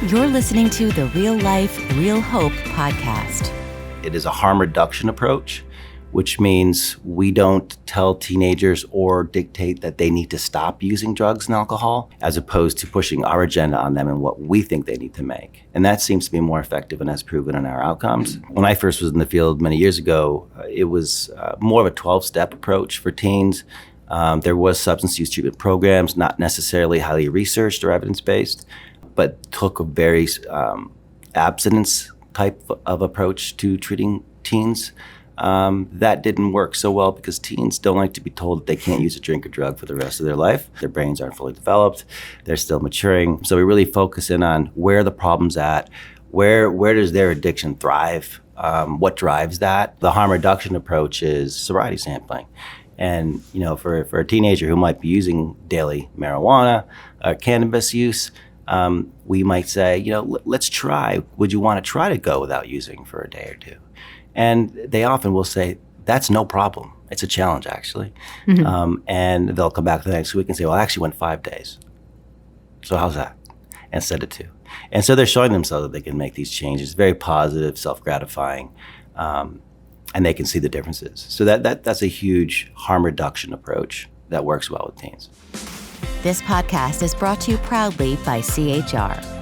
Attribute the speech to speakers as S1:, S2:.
S1: You're listening to the Real Life, Real Hope podcast.
S2: It is a harm reduction approach, which means we don't tell teenagers or dictate that they need to stop using drugs and alcohol, as opposed to pushing our agenda on them and what we think they need to make. And that seems to be more effective and has proven in our outcomes. When I first was in the field many years ago, it was more of a 12-step approach for teens. There was substance use treatment programs, not necessarily highly researched or evidence-based, but took a very abstinence type of approach to treating teens. That didn't work so well because teens don't like to be told that they can't use a drink or drug for the rest of their life. Their brains aren't fully developed. They're still maturing. So we really focus in on where the problem's at, where does their addiction thrive, what drives that. The harm reduction approach is sobriety sampling. And, for a teenager who might be using daily marijuana, cannabis use, we might say, let's try. Would you want to try to go without using for a day or two? And they often will say, that's no problem. It's a challenge, actually. Mm-hmm. And they'll come back the next week and say, well, I actually went 5 days. So how's that? Instead of 2. And so they're showing themselves that they can make these changes, very positive, self-gratifying, and they can see the differences. So that's a huge harm reduction approach that works well with teens.
S1: This podcast is brought to you proudly by CHR.